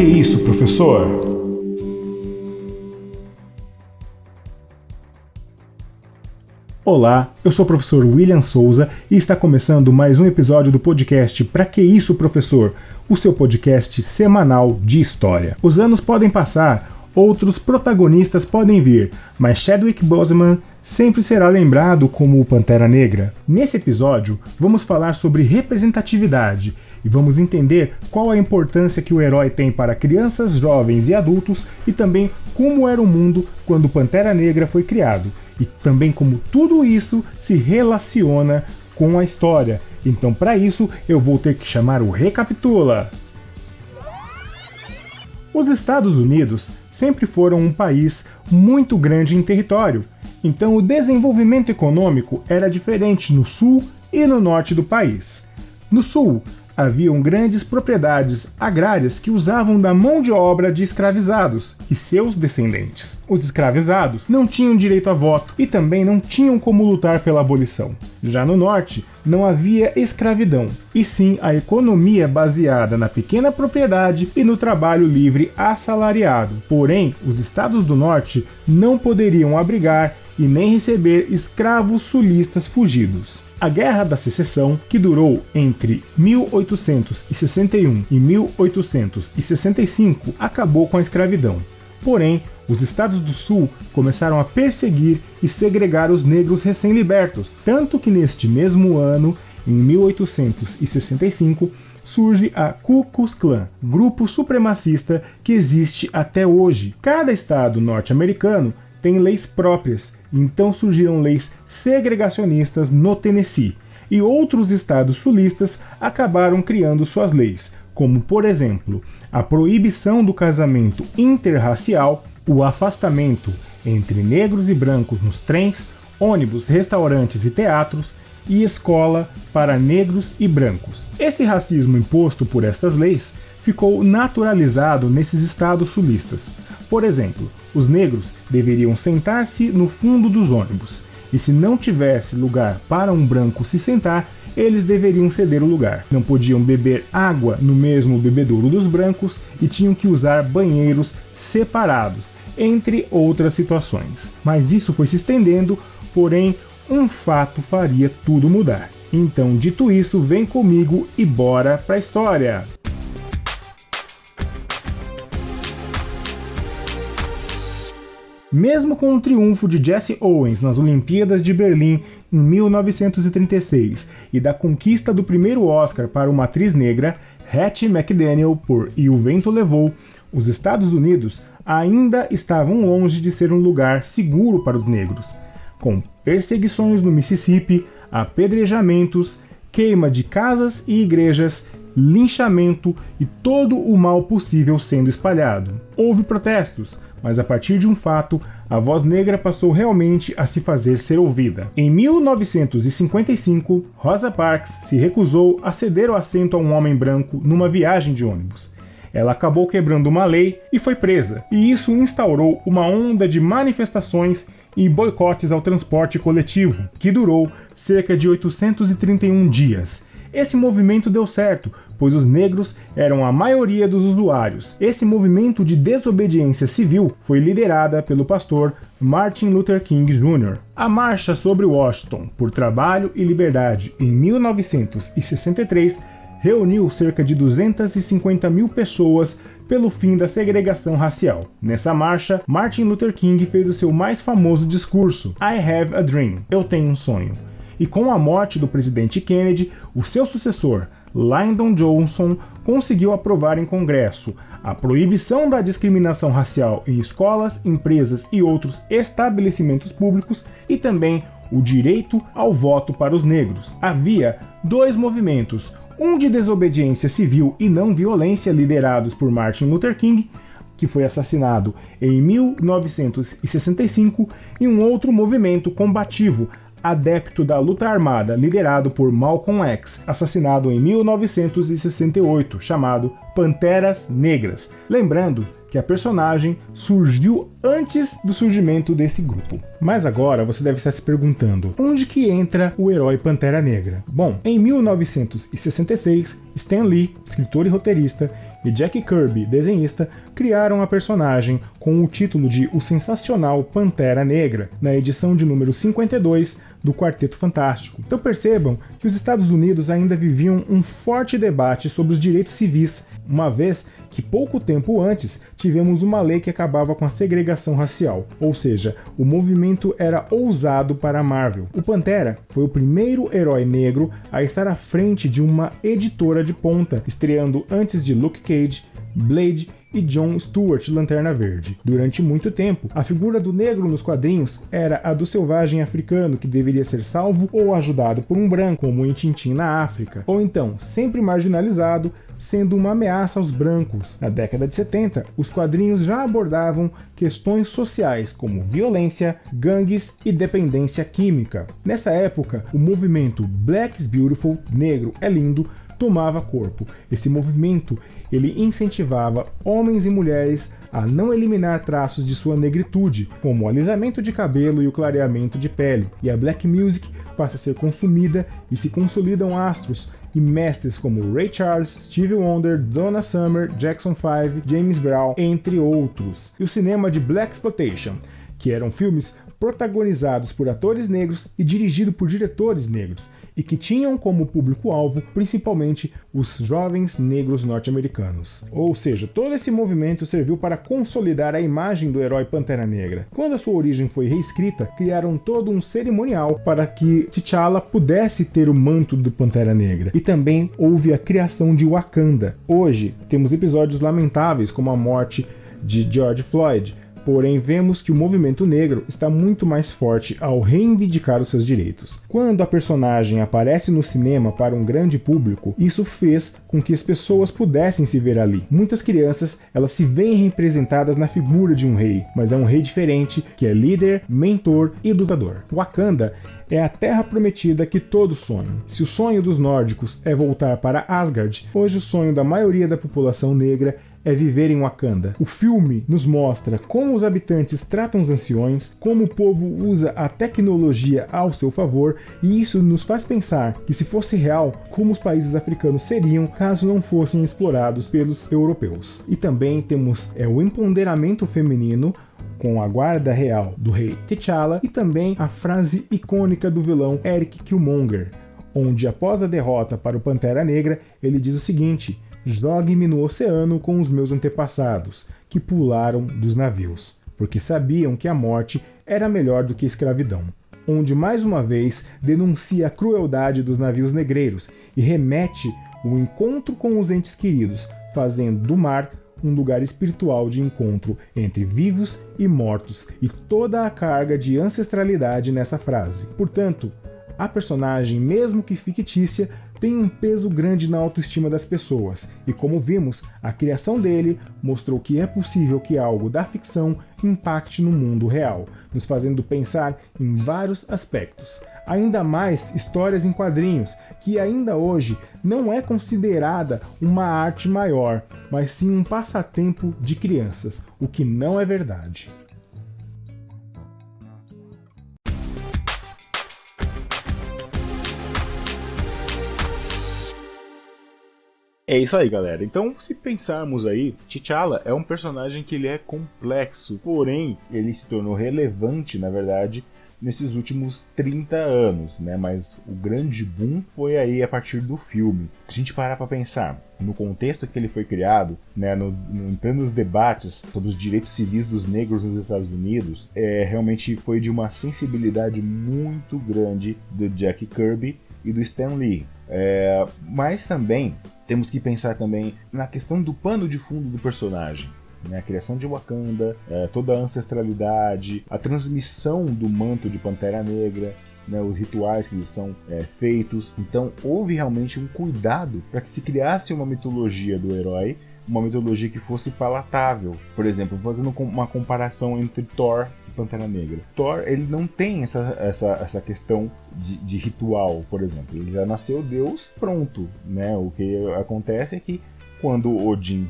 que isso, professor? Olá, eu sou o professor William Souza e está começando mais um episódio do podcast Pra Que Isso, Professor? O seu podcast semanal de história. Os anos podem passar, outros protagonistas podem vir, mas Chadwick Boseman sempre será lembrado como o Pantera Negra. Nesse episódio, vamos falar sobre representatividade e vamos entender qual a importância que o herói tem para crianças, jovens e adultos e também como era o mundo quando o Pantera Negra foi criado e também como tudo isso se relaciona com a história. Então, para isso, eu vou ter que chamar o Recapitula. Os Estados Unidos sempre foram um país muito grande em território, então o desenvolvimento econômico era diferente no sul e no norte do país. No sul, haviam grandes propriedades agrárias que usavam da mão de obra de escravizados e seus descendentes. Os escravizados não tinham direito a voto e também não tinham como lutar pela abolição. Já no norte, não havia escravidão, e sim a economia baseada na pequena propriedade e no trabalho livre assalariado. Porém, os estados do norte não poderiam abrigar e nem receber escravos sulistas fugidos. A Guerra da Secessão, que durou entre 1861 e 1865, acabou com a escravidão. Porém, os estados do sul começaram a perseguir e segregar os negros recém-libertos, tanto que neste mesmo ano, em 1865, surge a Ku Klux Klan, grupo supremacista que existe até hoje. Cada estado norte-americano tem leis próprias, então surgiram leis segregacionistas no Tennessee, e outros estados sulistas acabaram criando suas leis, como, por exemplo, a proibição do casamento interracial, o afastamento entre negros e brancos nos trens, ônibus, restaurantes e teatros, e escola para negros e brancos. Esse racismo imposto por estas leis ficou naturalizado nesses estados sulistas. Por exemplo, os negros deveriam sentar-se no fundo dos ônibus, e se não tivesse lugar para um branco se sentar, eles deveriam ceder o lugar. Não podiam beber água no mesmo bebedouro dos brancos e tinham que usar banheiros separados, entre outras situações. Mas isso foi se estendendo, porém, um fato faria tudo mudar. Então, dito isso, vem comigo e bora pra história! Mesmo com o triunfo de Jesse Owens nas Olimpíadas de Berlim em 1936 e da conquista do primeiro Oscar para uma atriz negra, Hattie McDaniel por E o Vento Levou, os Estados Unidos ainda estavam longe de ser um lugar seguro para os negros, com perseguições no Mississippi, apedrejamentos, queima de casas e igrejas, linchamento e todo o mal possível sendo espalhado. Houve protestos, mas a partir de um fato, a voz negra passou realmente a se fazer ser ouvida. Em 1955, Rosa Parks se recusou a ceder o assento a um homem branco numa viagem de ônibus. Ela acabou quebrando uma lei e foi presa, e isso instaurou uma onda de manifestações e boicotes ao transporte coletivo, que durou cerca de 831 dias. Esse movimento deu certo, pois os negros eram a maioria dos usuários. Esse movimento de desobediência civil foi liderada pelo pastor Martin Luther King Jr. A Marcha sobre Washington por Trabalho e Liberdade, em 1963, reuniu cerca de 250 mil pessoas pelo fim da segregação racial. Nessa marcha, Martin Luther King fez o seu mais famoso discurso, I Have a Dream, Eu Tenho um Sonho. E com a morte do presidente Kennedy, o seu sucessor, Lyndon Johnson, conseguiu aprovar em Congresso a proibição da discriminação racial em escolas, empresas e outros estabelecimentos públicos e também o direito ao voto para os negros. Havia dois movimentos, um de desobediência civil e não violência liderados por Martin Luther King, que foi assassinado em 1965, e um outro movimento combativo, adepto da luta armada, liderado por Malcolm X, assassinado em 1968, chamado Panteras Negras. Lembrando que a personagem surgiu antes do surgimento desse grupo. Mas agora você deve estar se perguntando, onde que entra o herói Pantera Negra? Bom, em 1966, Stan Lee, escritor e roteirista, e Jack Kirby, desenhista, criaram a personagem com o título de O Sensacional Pantera Negra, na edição de número 52 do Quarteto Fantástico. Então percebam que os Estados Unidos ainda viviam um forte debate sobre os direitos civis, uma vez que pouco tempo antes tivemos uma lei que acabava com a segregação racial, ou seja, o movimento era ousado para a Marvel. O Pantera foi o primeiro herói negro a estar à frente de uma editora de ponta, estreando antes de Luke Cage, Blade e John Stewart Lanterna Verde. Durante muito tempo, a figura do negro nos quadrinhos era a do selvagem africano que deveria ser salvo ou ajudado por um branco, como em Tintin na África, ou então sempre marginalizado, sendo uma ameaça aos brancos. Na década de 70, os quadrinhos já abordavam questões sociais como violência, gangues e dependência química. Nessa época, o movimento Black is Beautiful, Negro é Lindo, tomava corpo. Esse movimento ele incentivava homens e mulheres a não eliminar traços de sua negritude, como o alisamento de cabelo e o clareamento de pele, e a black music passa a ser consumida e se consolidam astros e mestres como Ray Charles, Stevie Wonder, Donna Summer, Jackson 5, James Brown, entre outros. E o cinema de Black Exploitation, que eram filmes protagonizados por atores negros e dirigidos por diretores negros, e que tinham como público-alvo principalmente os jovens negros norte-americanos. Ou seja, todo esse movimento serviu para consolidar a imagem do herói Pantera Negra. Quando a sua origem foi reescrita, criaram todo um cerimonial para que T'Challa pudesse ter o manto do Pantera Negra. E também houve a criação de Wakanda. Hoje, temos episódios lamentáveis como a morte de George Floyd, porém vemos que o movimento negro está muito mais forte ao reivindicar os seus direitos. Quando a personagem aparece no cinema para um grande público, isso fez com que as pessoas pudessem se ver ali. Muitas crianças, elas se veem representadas na figura de um rei, mas é um rei diferente, que é líder, mentor e lutador. Wakanda é a terra prometida que todos sonham. Se o sonho dos nórdicos é voltar para Asgard, hoje o sonho da maioria da população negra é viver em Wakanda. O filme nos mostra como os habitantes tratam os anciões, como o povo usa a tecnologia ao seu favor, e isso nos faz pensar que, se fosse real, como os países africanos seriam caso não fossem explorados pelos europeus. E também temos o empoderamento feminino, com a guarda real do rei T'Challa, e também a frase icônica do vilão Eric Killmonger, onde após a derrota para o Pantera Negra, ele diz o seguinte: "Jogue-me no oceano com os meus antepassados, que pularam dos navios, porque sabiam que a morte era melhor do que a escravidão", onde mais uma vez denuncia a crueldade dos navios negreiros e remete o encontro com os entes queridos, fazendo do mar um lugar espiritual de encontro entre vivos e mortos, e toda a carga de ancestralidade nessa frase. Portanto, a personagem, mesmo que fictícia, tem um peso grande na autoestima das pessoas, e como vimos, a criação dele mostrou que é possível que algo da ficção impacte no mundo real, nos fazendo pensar em vários aspectos. Ainda mais histórias em quadrinhos, que ainda hoje não é considerada uma arte maior, mas sim um passatempo de crianças, o que não é verdade. É isso aí, galera. Então, se pensarmos aí, T'Challa é um personagem que ele é complexo, porém, ele se tornou relevante, na verdade, nesses últimos 30 anos, né? Mas o grande boom foi aí a partir do filme. Se a gente parar para pensar no contexto que ele foi criado, né, entrando nos debates sobre os direitos civis dos negros nos Estados Unidos, realmente foi de uma sensibilidade muito grande do Jack Kirby e do Stan Lee. Mas também temos que pensar também na questão do pano de fundo do personagem, né? A criação de Wakanda, toda a ancestralidade, a transmissão do manto de Pantera Negra, né? Os rituais que eles são feitos. Então houve realmente um cuidado para que se criasse uma mitologia do herói, uma mitologia que fosse palatável. Por exemplo, fazendo uma comparação entre Thor e Pantera Negra. Thor, ele não tem essa questão de ritual, por exemplo. Ele já nasceu Deus pronto, né? O que acontece é que quando Odin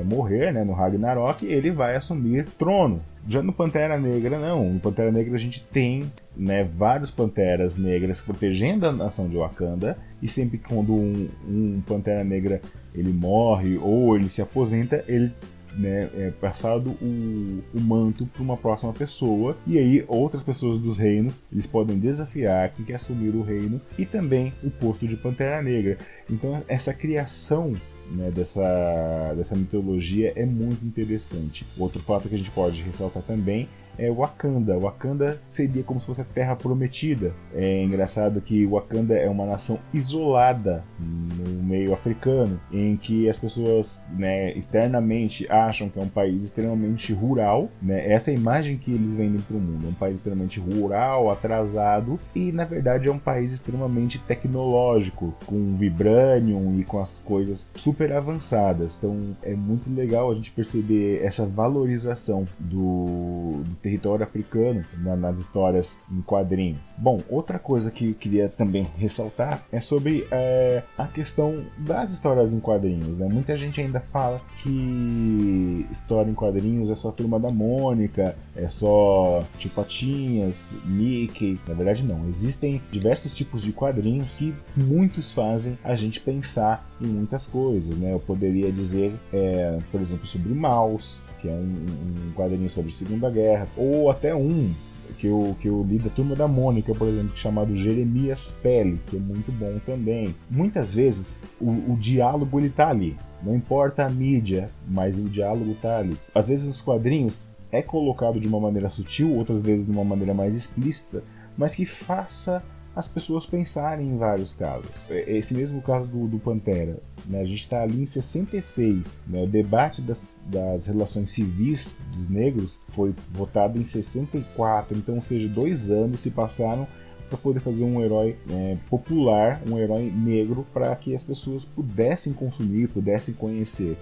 morrer, né, no Ragnarok, ele vai assumir trono. Já no Pantera Negra, não. No Pantera Negra a gente tem, né, vários Panteras Negras protegendo a nação de Wakanda, e sempre quando um Pantera Negra ele morre ou ele se aposenta, ele, né, é passado o manto para uma próxima pessoa, e aí outras pessoas dos reinos eles podem desafiar quem quer assumir o reino e também o posto de Pantera Negra. Então essa criação, né, dessa mitologia é muito interessante. Outro fato que a gente pode ressaltar também é Wakanda. Wakanda seria como se fosse a Terra Prometida. É engraçado que Wakanda é uma nação isolada no meio africano, em que as pessoas, né, externamente acham que é um país extremamente rural, né? Essa é a imagem que eles vendem para o mundo. É um país extremamente rural, atrasado, e na verdade é um país extremamente tecnológico, com vibranium e com as coisas super avançadas. Então é muito legal a gente perceber essa valorização do território africano nas histórias em quadrinhos. Bom, outra coisa que eu queria também ressaltar é sobre a questão das histórias em quadrinhos, né? Muita gente ainda fala que história em quadrinhos é só Turma da Mônica, é só Tio Patinhas, Mickey. Na verdade não, existem diversos tipos de quadrinhos que muitos fazem a gente pensar em muitas coisas, né? Eu poderia dizer, por exemplo, sobre Maus, que é um quadrinho sobre a Segunda Guerra, ou até que eu li da Turma da Mônica, por exemplo, chamado Jeremias Pele, que é muito bom também. Muitas vezes o diálogo ele tá ali, não importa a mídia, mas o diálogo tá ali. Às vezes os quadrinhos é colocado de uma maneira sutil, outras vezes de uma maneira mais explícita, mas que faça as pessoas pensarem em vários casos. Esse mesmo caso do Pantera, né? A gente está ali em 66, né? O debate das relações civis dos negros foi votado em 64, então, ou seja, 2 anos se passaram para poder fazer um herói popular, um herói negro, para que as pessoas pudessem consumir, pudessem conhecer.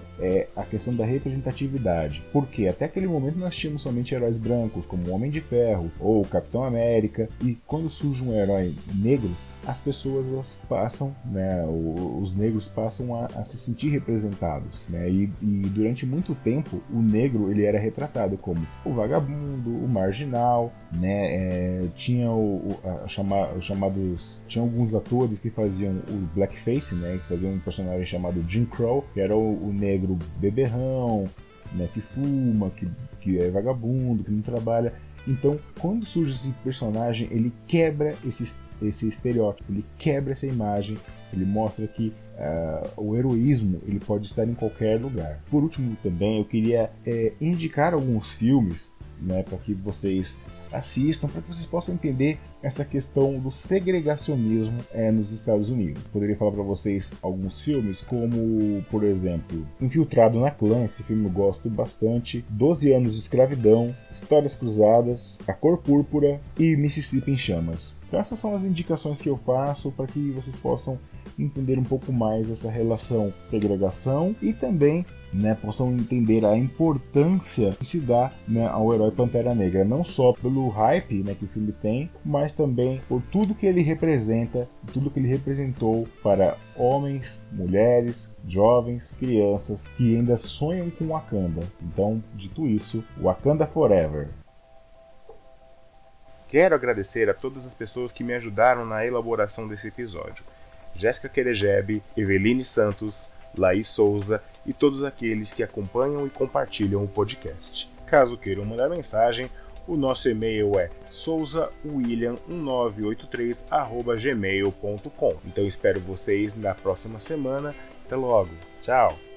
A questão da representatividade. Porque até aquele momento nós tínhamos somente heróis brancos, como o Homem de Ferro ou o Capitão América, e quando surge um herói negro, as pessoas elas passam, né, os negros passam a se sentir representados, né, e durante muito tempo o negro ele era retratado como o vagabundo, o marginal, né, tinha tinha alguns atores que faziam o blackface, né, que faziam um personagem chamado Jim Crow, que era o negro beberrão, né, que fuma, que é vagabundo, que não trabalha. Então, quando surge esse personagem, ele quebra esse estereótipo, ele quebra essa imagem, ele mostra que o heroísmo ele pode estar em qualquer lugar. Por último, também eu queria indicar alguns filmes, né, para que vocês assistam, para que vocês possam entender essa questão do segregacionismo nos Estados Unidos. Poderia falar para vocês alguns filmes, como, por exemplo, Infiltrado na Clã, esse filme eu gosto bastante, 12 Anos de Escravidão, Histórias Cruzadas, A Cor Púrpura e Mississippi em Chamas. Então essas são as indicações que eu faço para que vocês possam entender um pouco mais essa relação segregação e também, né, possam entender a importância que se dá, né, ao herói Pantera Negra, não só pelo hype, né, que o filme tem, mas também por tudo que ele representa, tudo que ele representou para homens, mulheres, jovens, crianças que ainda sonham com Wakanda. Então, dito isso, Wakanda Forever. Quero agradecer a todas as pessoas que me ajudaram na elaboração desse episódio. Jéssica Querejebe, Eveline Santos, Laís Souza e todos aqueles que acompanham e compartilham o podcast. Caso queiram mandar mensagem, o nosso e-mail é souzawilliam1983@gmail.com. Então espero vocês na próxima semana. Até logo. Tchau!